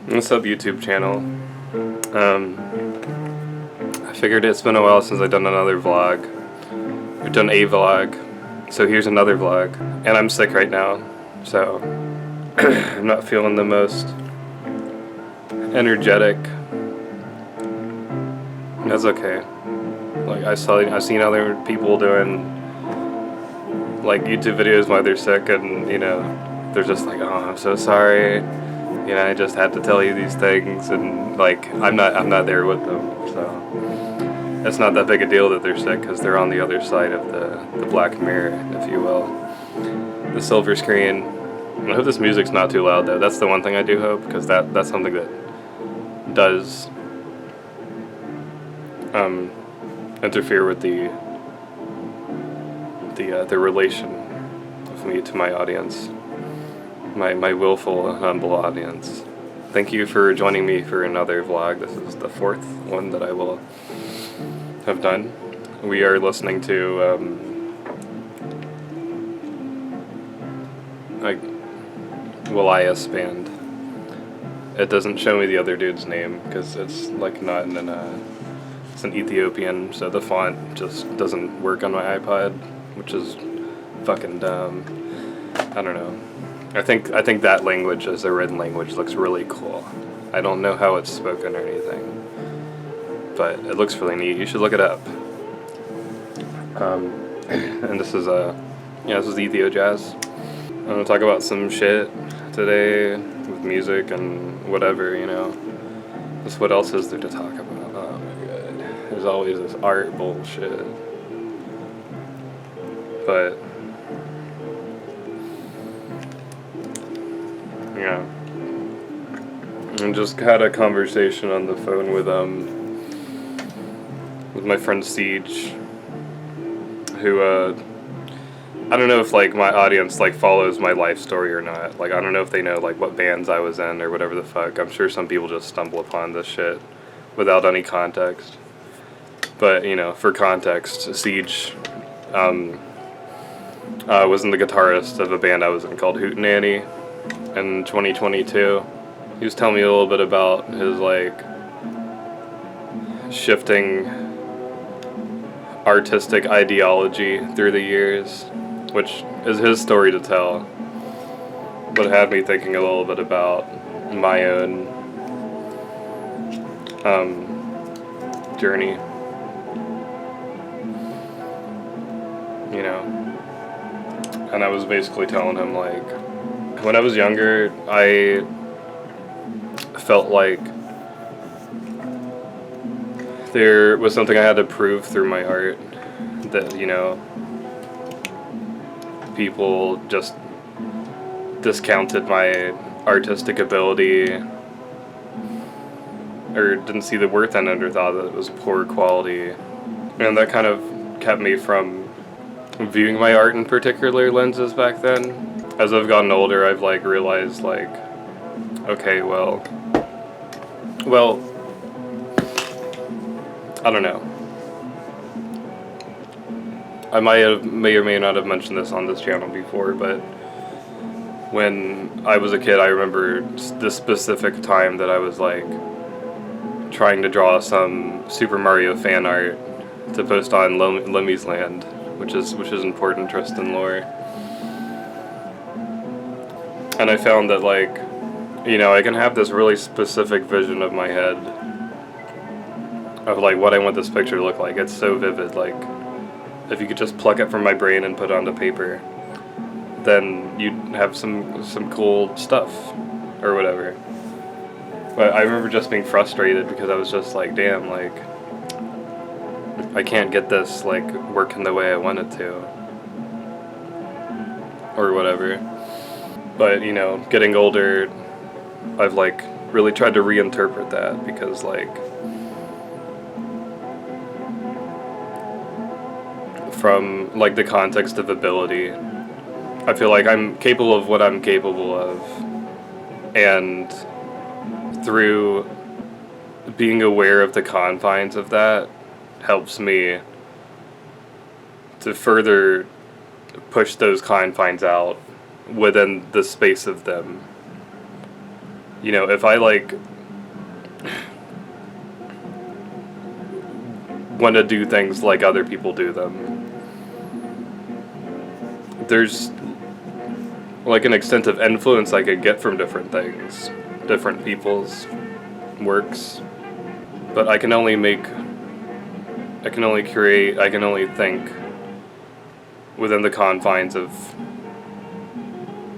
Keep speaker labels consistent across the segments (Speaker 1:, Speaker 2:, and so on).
Speaker 1: What's up, YouTube channel? I figured it's been a while since I've done another vlog. I've done a vlog, so here's another vlog. And I'm sick right now, so I'm not feeling the most energetic. That's okay. Like I've seen other people doing like YouTube videos while they're sick, and they're just like, "Oh, I'm so sorry. I just had to tell you these things," and like I'm not there with them, so it's not that big a deal that they're sick because they're on the other side of the black mirror, if you will, the silver screen. I hope this music's not too loud though. That's the one thing I do hope, because that's something that does interfere with the relation of me to my audience. My willful and humble audience. Thank you for joining me for another vlog. This is the fourth one that I will have done. We are listening to Elias band. It doesn't show me the other dude's name because it's like not in it's an Ethiopian, so the font just doesn't work on my iPod, which is fucking dumb. I don't know. I think that language as a written language looks really cool. I don't know how it's spoken or anything, but it looks really neat. You should look it up. And this is Ethio Jazz. I'm gonna talk about some shit today with music and whatever, Just what else is there to talk about? Oh my god. There's always this art bullshit. But yeah. I just had a conversation on the phone with my friend Siege, who I don't know if like my audience like follows my life story or not. Like I don't know if they know like what bands I was in or whatever the fuck. I'm sure some people just stumble upon this shit without any context. But for context, Siege wasn't the guitarist of a band I was in called Hootenanny in 2022. He was telling me a little bit about his like shifting artistic ideology through the years, which is his story to tell, but it had me thinking a little bit about my own journey. And I was basically telling him, like, when I was younger, I felt like there was something I had to prove through my art, that, people just discounted my artistic ability or didn't see the worth in it or thought that it was poor quality. And that kind of kept me from viewing my art in particular lenses back then. As I've gotten older, I've like realized like, okay, well, I don't know. I may or may not have mentioned this on this channel before, but when I was a kid, I remember this specific time that I was like trying to draw some Super Mario fan art to post on Lemmy's Land, which is important Tristan lore. And I found that like, I can have this really specific vision of my head of like what I want this picture to look like. It's so vivid. Like if you could just pluck it from my brain and put it onto paper, then you'd have some cool stuff or whatever. But I remember just being frustrated because I was just like, damn, like I can't get this like working the way I want it to or whatever. But getting older, I've like really tried to reinterpret that, because like from like the context of ability, I feel like I'm capable of what I'm capable of, and through being aware of the confines of that helps me to further push those confines out within the space of them. You know, if I like want to do things like other people do them, there's like an extent of influence I could get from different things, different people's works, but I can only create, I can only think within the confines of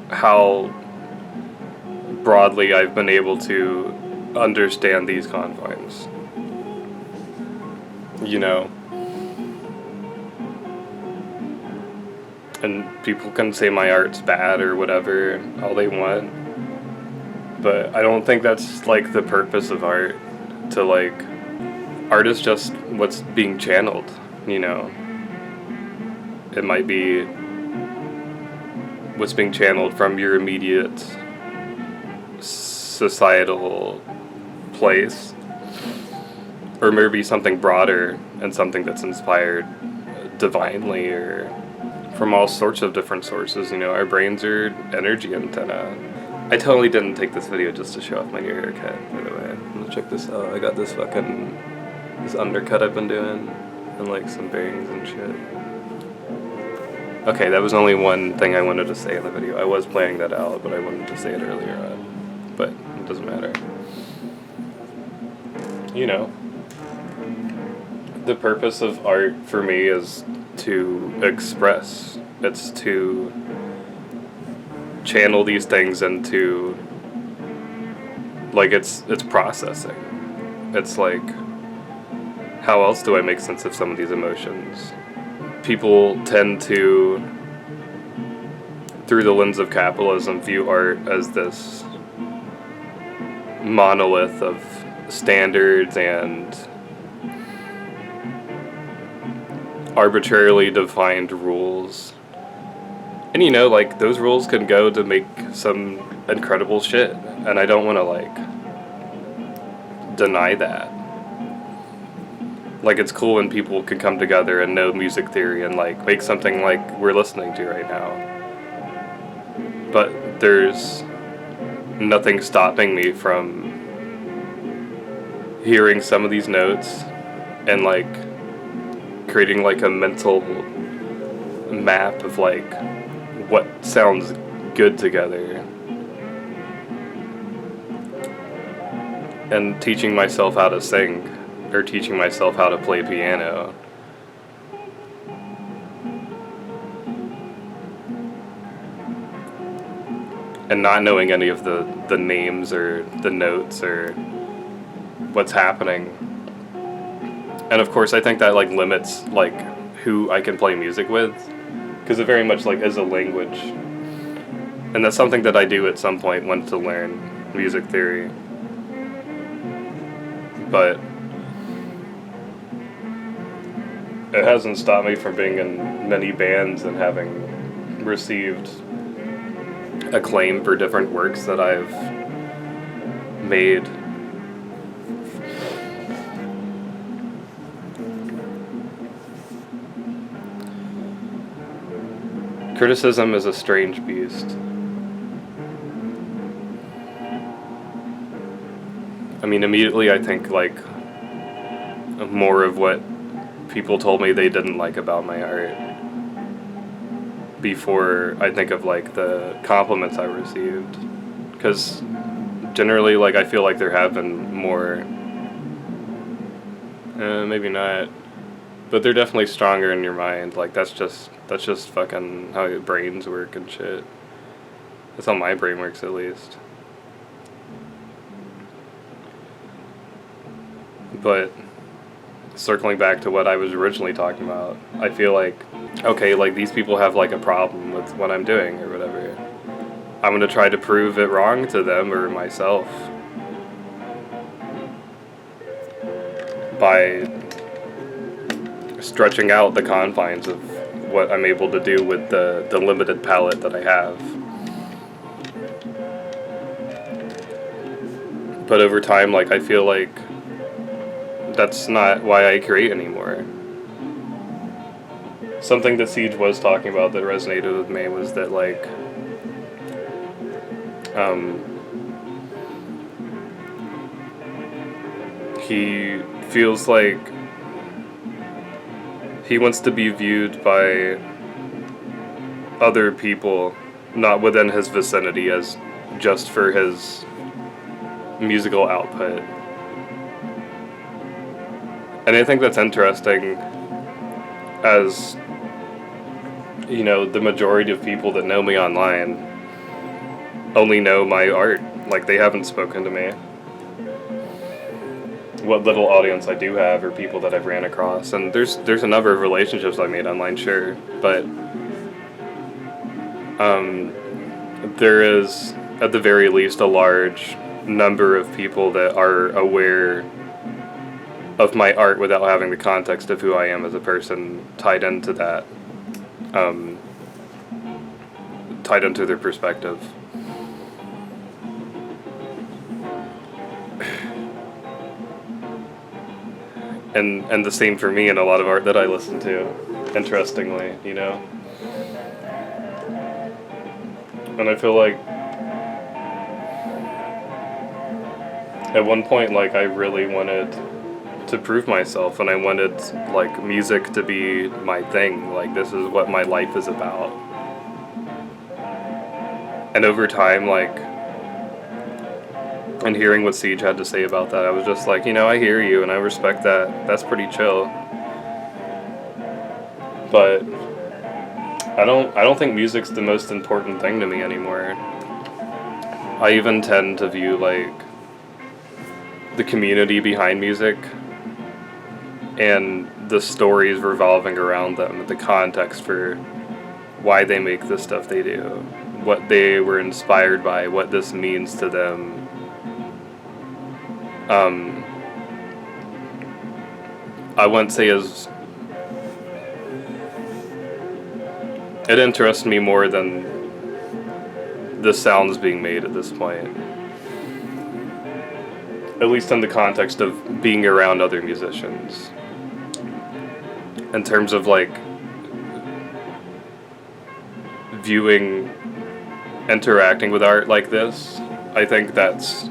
Speaker 1: how broadly I've been able to understand these confines. You know? And people can say my art's bad or whatever, all they want. But I don't think that's, like, the purpose of art. To, like, art is just what's being channeled, you know? It might be what's being channeled from your immediate societal place. Or maybe something broader and something that's inspired divinely or from all sorts of different sources. You know, our brains are energy antenna. I totally didn't take this video just to show off my new haircut, by the way. I'm gonna check this out. I got this undercut I've been doing, and like some bangs and shit. Okay, that was only one thing I wanted to say in the video. I was planning that out, but I wanted to say it earlier on. But it doesn't matter. You know, the purpose of art for me is to express. It's to channel these things into, like, it's processing. It's like, how else do I make sense of some of these emotions? People tend to, through the lens of capitalism, view art as this monolith of standards and arbitrarily defined rules. And you know, like, those rules can go to make some incredible shit, and I don't want to, like, deny that. Like, it's cool when people can come together and know music theory and, like, make something like we're listening to right now. But there's nothing stopping me from hearing some of these notes and, like, creating, like, a mental map of, like, what sounds good together. And teaching myself how to sing, or teaching myself how to play piano. And not knowing any of the names or the notes or what's happening. And of course, I think that, like, limits, like, who I can play music with, because it very much, like, is a language. And that's something that I do at some point want to learn, music theory. But it hasn't stopped me from being in many bands and having received acclaim for different works that I've made. Criticism is a strange beast. I mean, immediately I think, like, more of what people told me they didn't like about my art before I think of, like, the compliments I received. Because generally, like, I feel like there have been more, maybe not, but they're definitely stronger in your mind. Like, that's just fucking how your brains work and shit. That's how my brain works, at least. But circling back to what I was originally talking about, I feel like, okay, like, these people have, like, a problem with what I'm doing or whatever. I'm going to try to prove it wrong to them or myself by stretching out the confines of what I'm able to do with the limited palette that I have. But over time, like, I feel like that's not why I create anymore. Something that Siege was talking about that resonated with me was that, like, he feels like he wants to be viewed by other people, not within his vicinity, as just for his musical output. And I think that's interesting, as, you know, the majority of people that know me online only know my art. Like, they haven't spoken to me. What little audience I do have are people that I've ran across, and there's a number of relationships I made online, sure, but there is, at the very least, a large number of people that are aware of my art without having the context of who I am as a person tied into that, tied into their perspective. And the same for me in a lot of art that I listen to, interestingly, you know? And I feel like at one point, like, I really wanted to prove myself, and I wanted, like, music to be my thing. Like, this is what my life is about. And over time, like, and hearing what Siege had to say about that, I was just like, you know, I hear you and I respect that. That's pretty chill. But I don't think music's the most important thing to me anymore. I even tend to view, like, the community behind music and the stories revolving around them, the context for why they make the stuff they do, what they were inspired by, what this means to them. I wouldn't say it interests me more than the sounds being made at this point. At least in the context of being around other musicians. In terms of, like, viewing, interacting with art like this, I think that's,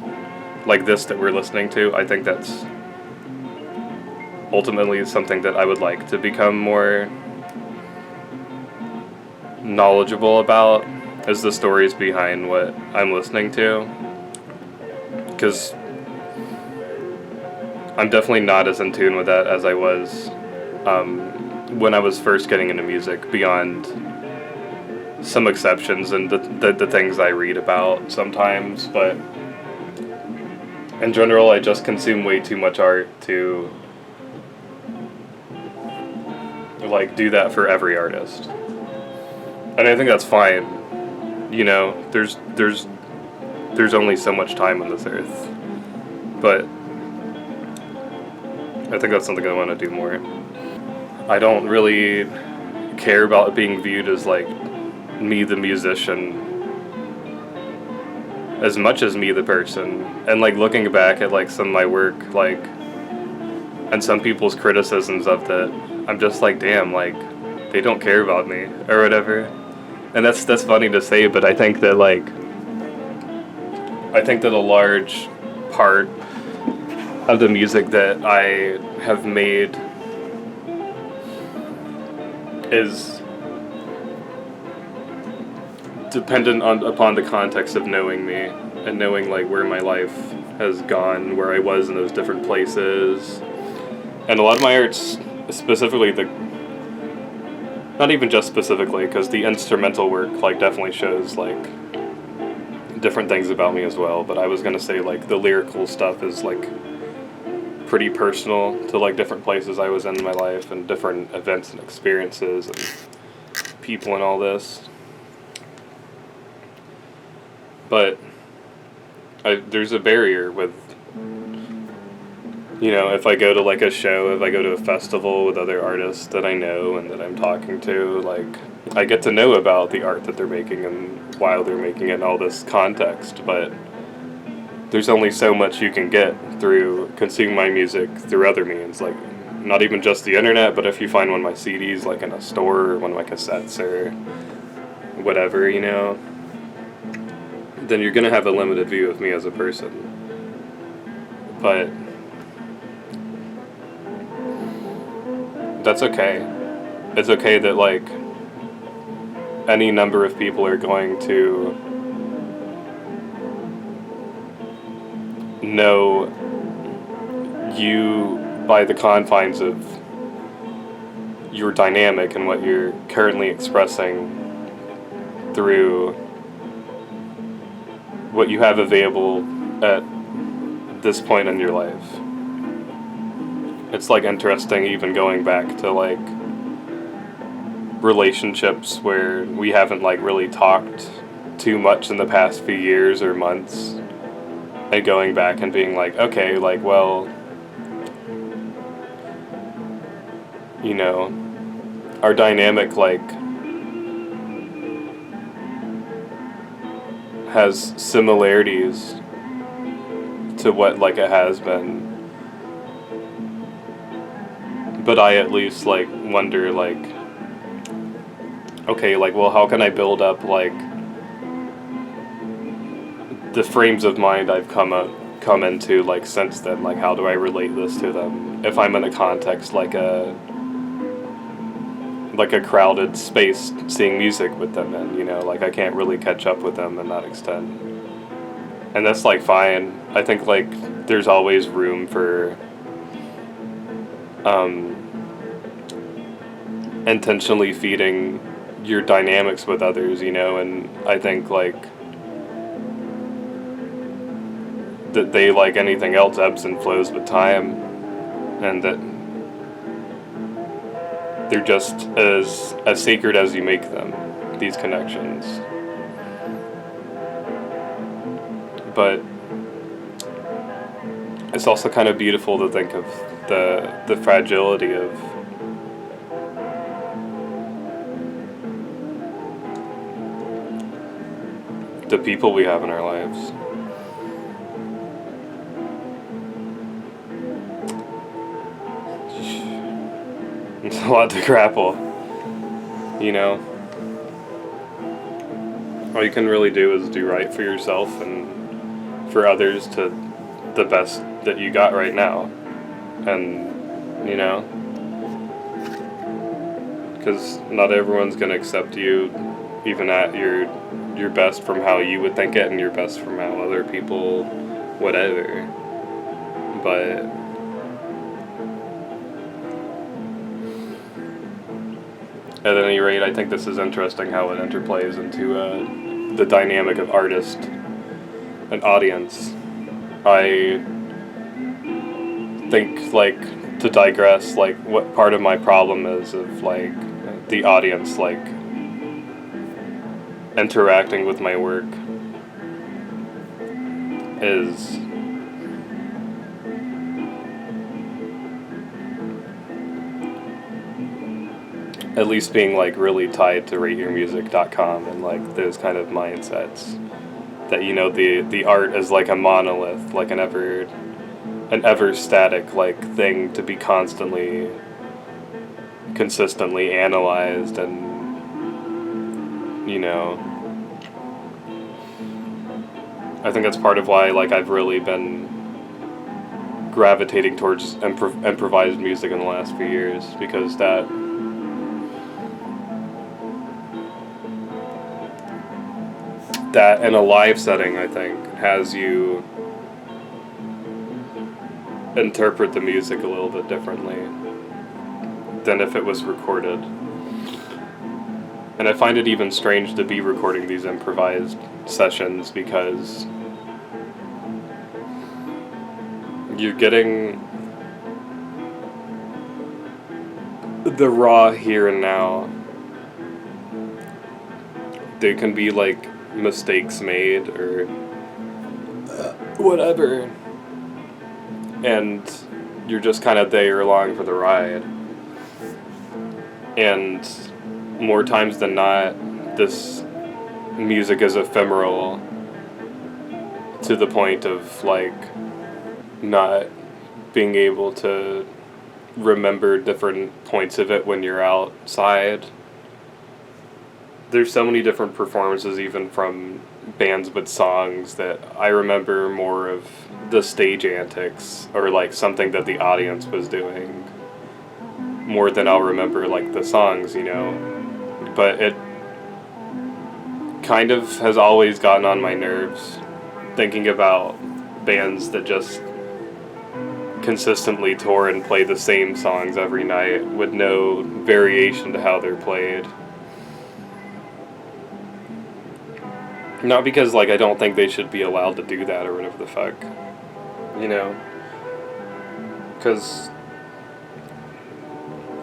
Speaker 1: like this that we're listening to, I think that's ultimately something that I would like to become more knowledgeable about, is the stories behind what I'm listening to. Because I'm definitely not as in tune with that as I was when I was first getting into music, beyond some exceptions and the things I read about sometimes, but in general, I just consume way too much art to, like, do that for every artist. And I think that's fine. You know, there's only so much time on this earth. But I think that's something I want to do more. I don't really care about being viewed as, like, me the musician as much as me the person. And, like, looking back at, like, some of my work, like, and some people's criticisms of that, I'm just like, damn, like, they don't care about me or whatever. And that's funny to say, but I think that, like, a large part of the music that I have made is dependent upon the context of knowing me and knowing, like, where my life has gone, where I was in those different places. And a lot of my art's specifically not even just specifically, because the instrumental work, like, definitely shows, like, different things about me as well, but I was gonna say, like, the lyrical stuff is, like, pretty personal to, like, different places I was in my life and different events and experiences and people and all this. But there's a barrier with, you know, if I go to, like, a show, if I go to a festival with other artists that I know and that I'm talking to, like, I get to know about the art that they're making and why they're making it and all this context, but there's only so much you can get through consuming my music through other means, like, not even just the internet, but if you find one of my CDs, like, in a store, or one of my cassettes, or whatever, you know, then you're gonna have a limited view of me as a person. But that's okay. It's okay that, like, any number of people are going to know you by the confines of your dynamic and what you're currently expressing through what you have available at this point in your life. It's like interesting even going back to like relationships where we haven't like really talked too much in the past few years or months, and going back and being like, okay, like, well, you know, our dynamic like has similarities to what like it has been, but I at least like wonder like, okay, like, well, how can I build up like the frames of mind I've come into like since then? Like, how do I relate this to them if I'm in a context like a crowded space seeing music with them in, you know, like I can't really catch up with them in that extent. And that's like fine. I think like there's always room for intentionally feeding your dynamics with others, you know, and I think like that they, like anything else, ebbs and flows with time, and that they're just as sacred as you make them, these connections. But it's also kind of beautiful to think of the fragility of the people we have in our lives. It's a lot to grapple, you know. All you can really do is do right for yourself and for others to the best that you got right now. And, you know, because not everyone's going to accept you even at your best from how you would think it, and your best from how other people whatever. But at any rate, I think this is interesting how it interplays into the dynamic of artist and audience. I think, like, to digress, like, what part of my problem is of, like, the audience, like, interacting with my work is at least being like really tied to rateyourmusic.com and like those kind of mindsets that, you know, the art is like a monolith, like an ever static like thing to be consistently analyzed, and, you know, I think that's part of why like I've really been gravitating towards improvised music in the last few years, because that in a live setting, I think, has you interpret the music a little bit differently than if it was recorded. And I find it even strange to be recording these improvised sessions, because you're getting the raw here and now. There can be like mistakes made or whatever, and you're just kind of there along for the ride. And more times than not, this music is ephemeral to the point of like not being able to remember different points of it when you're outside. There's so many different performances, even from bands with songs, that I remember more of the stage antics or like something that the audience was doing more than I'll remember like the songs, you know. But it kind of has always gotten on my nerves thinking about bands that just consistently tour and play the same songs every night with no variation to how they're played. Not because like I don't think they should be allowed to do that or whatever the fuck, you know, because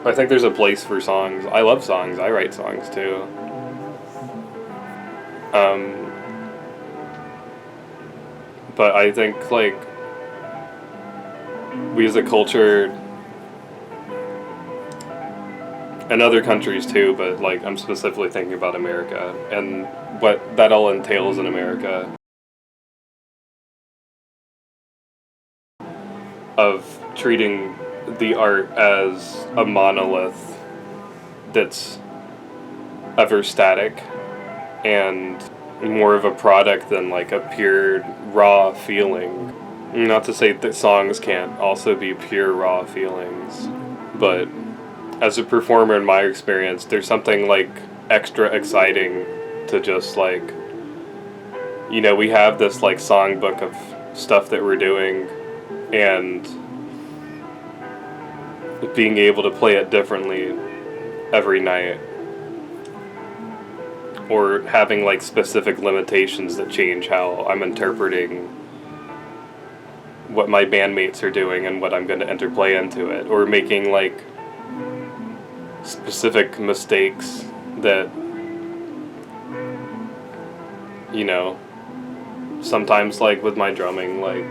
Speaker 1: I think there's a place for songs. I love songs. I write songs too. But I think like we as a culture, and other countries too, but like I'm specifically thinking about America and what that all entails in America, of treating the art as a monolith that's ever static and more of a product than like a pure raw feeling. Not to say that songs can't also be pure raw feelings, but as a performer in my experience, there's something like extra exciting to just like, you know, we have this like songbook of stuff that we're doing, and being able to play it differently every night, or having like specific limitations that change how I'm interpreting what my bandmates are doing and what I'm going to interplay into it, or making like specific mistakes that, you know, sometimes like with my drumming, like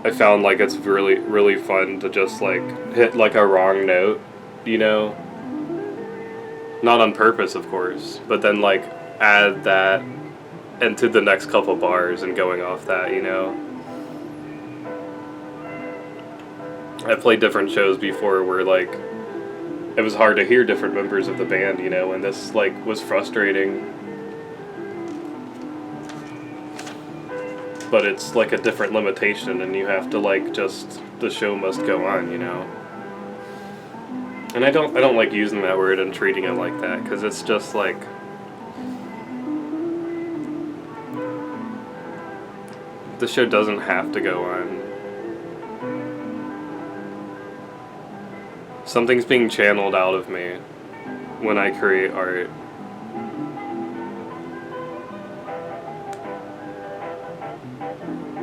Speaker 1: I found like it's really, really fun to just like hit like a wrong note, you know, not on purpose of course, but then like add that into the next couple bars and going off that, you know. I've played different shows before where like it was hard to hear different members of the band, you know, and this like was frustrating. But it's like a different limitation, and you have to like just, the show must go on, you know. And I don't like using that word and treating it like that, because it's just like, the show doesn't have to go on. Something's being channeled out of me when I create art.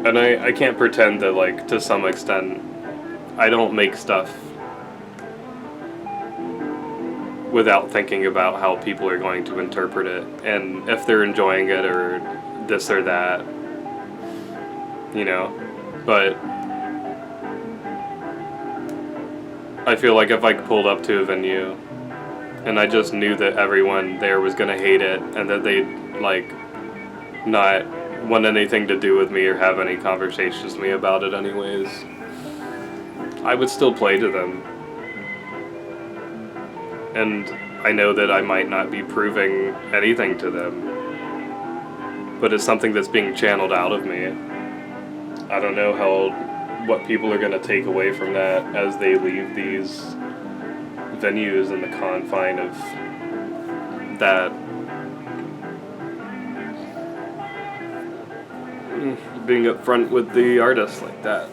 Speaker 1: And I can't pretend that, like, to some extent, I don't make stuff without thinking about how people are going to interpret it, and if they're enjoying it, or this or that, you know. But I feel like if I pulled up to a venue and I just knew that everyone there was gonna hate it, and that they'd, like, not want anything to do with me or have any conversations with me about it anyways, I would still play to them. And I know that I might not be proving anything to them, but it's something that's being channeled out of me. I don't know what people are going to take away from that as they leave these venues in the confine of that. Being upfront with the artist like that.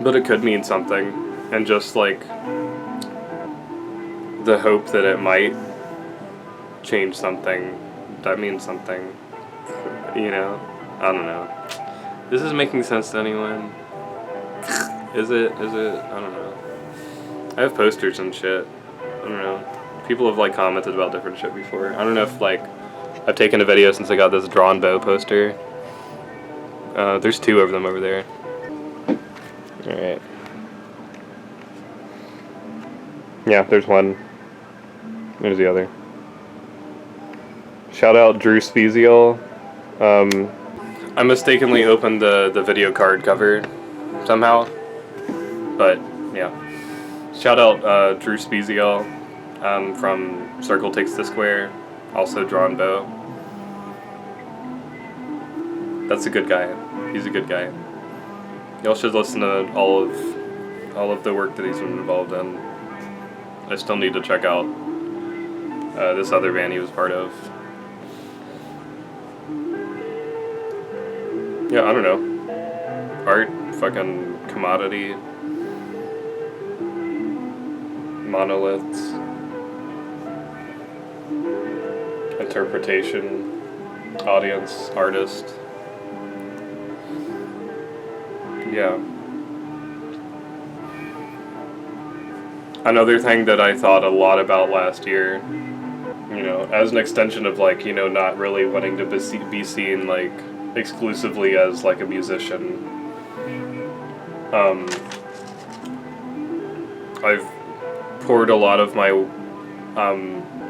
Speaker 1: But it could mean something, and just like the hope that it might change something, that means something, you know. I don't know. This is making sense to anyone? Is it? I don't know. I have posters and shit. I don't know. People have like commented about different shit before. I don't know if like I've taken a video since I got this drawn bow poster. There's two of them over there. Alright. Yeah, there's one. There's the other. Shout out Drew Spezial. I mistakenly opened the video card cover somehow. But, yeah. Shout out Drew Spezial from Circle Takes the Square. Also drawn bow. That's a good guy. He's a good guy. Y'all should listen to all of all of the work that he's been involved in. I still need to check out this other band he was part of. Yeah, I don't know. Art, fucking commodity, monoliths, interpretation, audience, artist. Yeah. Another thing that I thought a lot about last year, as an extension of like, not really wanting to be seen like exclusively as like a musician. I've poured a lot of my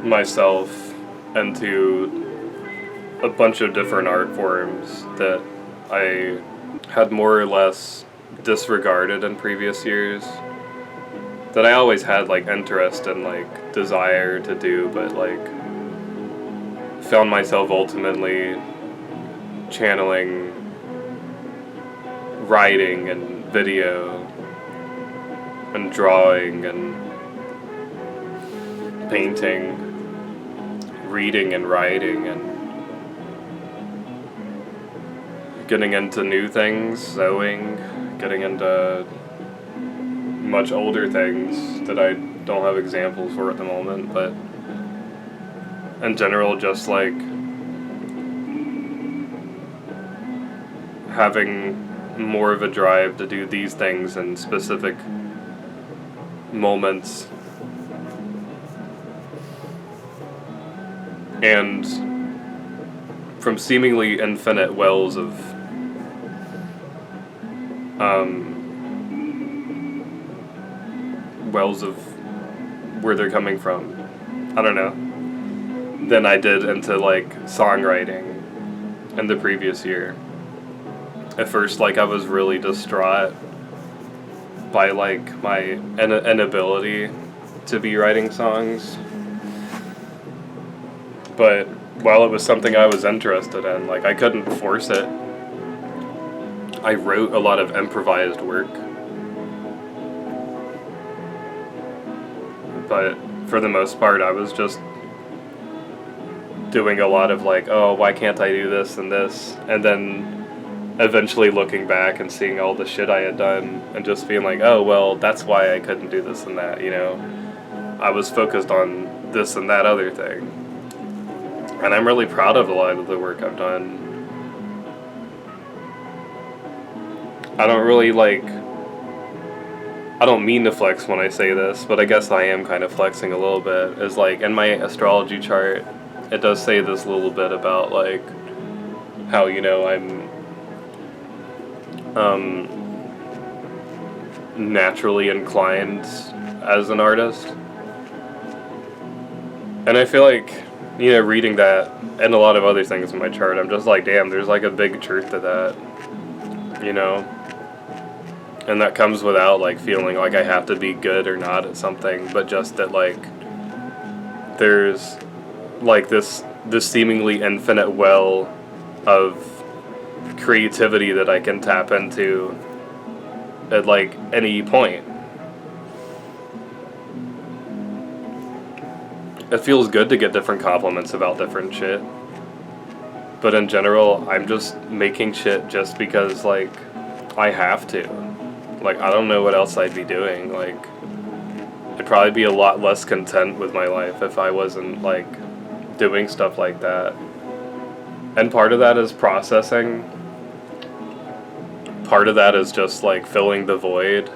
Speaker 1: myself into a bunch of different art forms that I had more or less disregarded in previous years, that I always had like interest and like desire to do, but like found myself ultimately channeling writing and video and drawing and painting, reading and writing, and getting into new things, sewing, getting into much older things that I don't have examples for at the moment, but in general, just like having more of a drive to do these things in specific moments, and from seemingly infinite wells of where they're coming from, I don't know, than I did into like songwriting in the previous year. At first, like, I was really distraught by like my inability to be writing songs, but while it was something I was interested in, like, I couldn't force it. I wrote a lot of improvised work, but for the most part, I was just doing a lot of like, oh, why can't I do this and this, and then eventually looking back and seeing all the shit I had done and just being like, oh, well, that's why I couldn't do this and that, I was focused on this and that other thing. And I'm really proud of a lot of the work I've done. I don't mean to flex when I say this, but I guess I am kind of flexing a little bit. Is like, in my astrology chart, it does say this little bit about like how, I'm naturally inclined as an artist. And I feel like, reading that and a lot of other things in my chart, I'm just like, damn, there's like a big truth to that, And that comes without like feeling like I have to be good or not at something, but just that like there's like this seemingly infinite well of creativity that I can tap into at like any point. It feels good to get different compliments about different shit, but in general, I'm just making shit just because like I have to. Like, I don't know what else I'd be doing. Like, I'd probably be a lot less content with my life if I wasn't like doing stuff like that. And part of that is processing. Part of that is just like filling the void.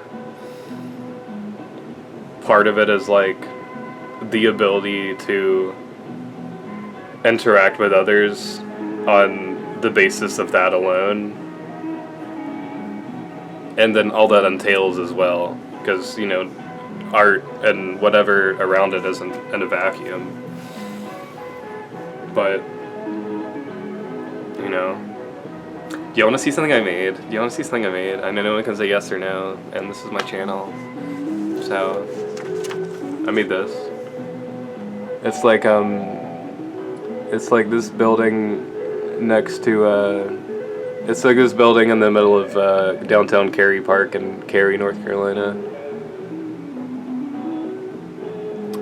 Speaker 1: Part of it is like the ability to interact with others on the basis of that alone. And then all that entails as well, because, art and whatever around it isn't in a vacuum. But, do you want to see something I made? I know no one can say yes or no, and this is my channel. So, I made this. It's like this building next to, it's like this building in the middle of downtown Cary Park in Cary, North Carolina.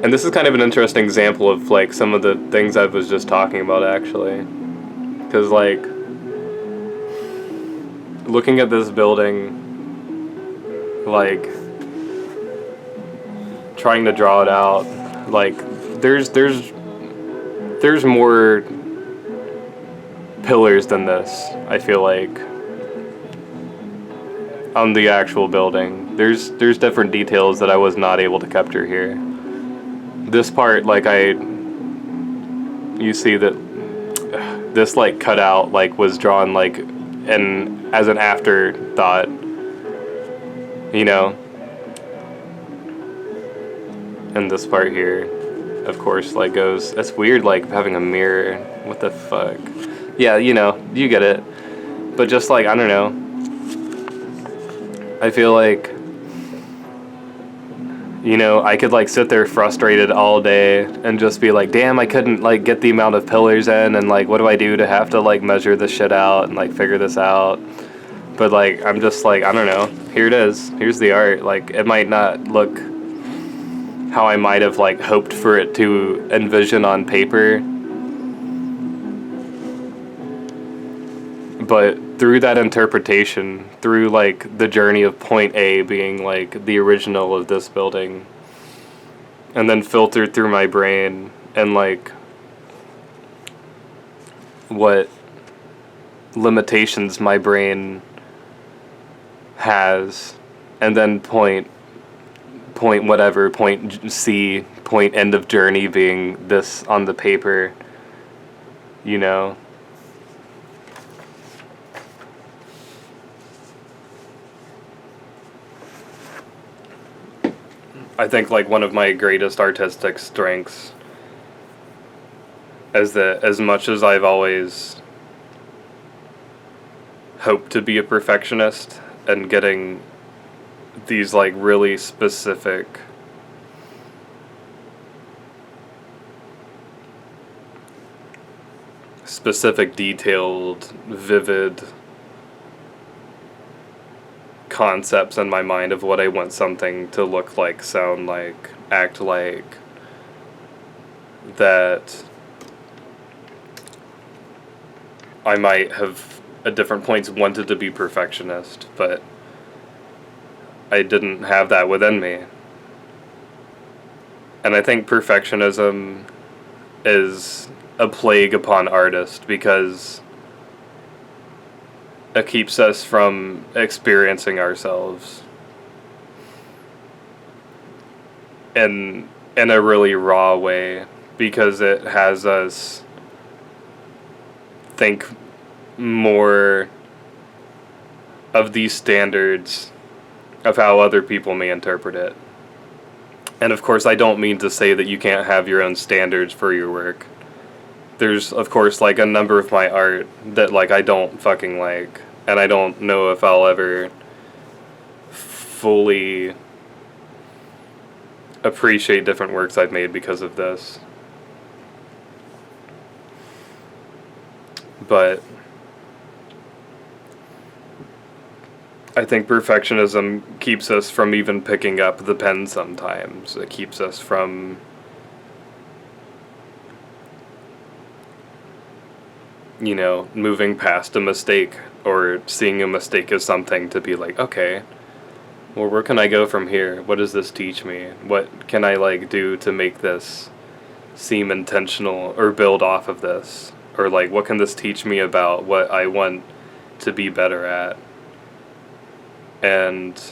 Speaker 1: And this is kind of an interesting example of like some of the things I was just talking about, actually, because like looking at this building, like trying to draw it out, like there's more pillars than this, I feel like, on the actual building. There's different details that I was not able to capture here. This part, like you see that this like cutout like was drawn like as an afterthought, you know. And this part here, of course, like goes. That's weird, like having a mirror. What the fuck? Yeah, you know, you get it. But just like, I don't know. I feel like, you know, I could like sit there frustrated all day and just be like, damn, I couldn't like get the amount of pillars in, and like, what do I do to have to like measure this shit out and like figure this out? But like, I'm just like, I don't know. Here it is. Here's the art. Like, it might not look how I might have like hoped for it to envision on paper, but through that interpretation, through like the journey of point A being like the original of this building, and then filtered through my brain and like what limitations my brain has, and then point whatever, point C, point end of journey being this on the paper, you know. I think like one of my greatest artistic strengths is that as much as I've always hoped to be a perfectionist and getting these like really specific detailed, vivid concepts in my mind of what I want something to look like, sound like, act like, that I might have at different points wanted to be perfectionist, but I didn't have that within me. And I think perfectionism is a plague upon artists because it keeps us from experiencing ourselves in a really raw way, because it has us think more of these standards of how other people may interpret it. And of course, I don't mean to say that you can't have your own standards for your work. There's, of course, like a number of my art that like I don't fucking like, and I don't know if I'll ever fully appreciate different works I've made because of this. But I think perfectionism keeps us from even picking up the pen sometimes. It keeps us from, you know, moving past a mistake or seeing a mistake as something to be like, okay, well, where can I go from here? What does this teach me? What can I like do to make this seem intentional or build off of this? Or like, what can this teach me about what I want to be better at? And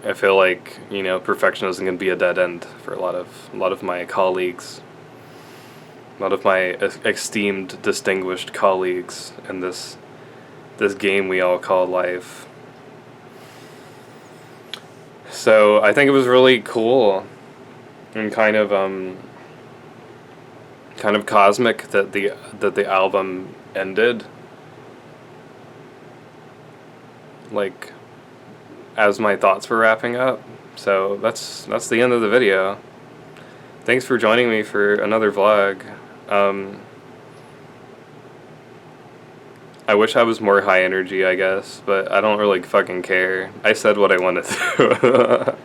Speaker 1: I feel like, you know, perfectionism can be a dead end for a lot of my colleagues, a lot of my esteemed, distinguished colleagues in this game we all call life. So I think it was really cool and kind of cosmic that the album ended like as my thoughts were wrapping up. So that's the end of the video. Thanks for joining me for another vlog. I wish I was more high energy, I guess, but I don't really fucking care. I said what I wanted to.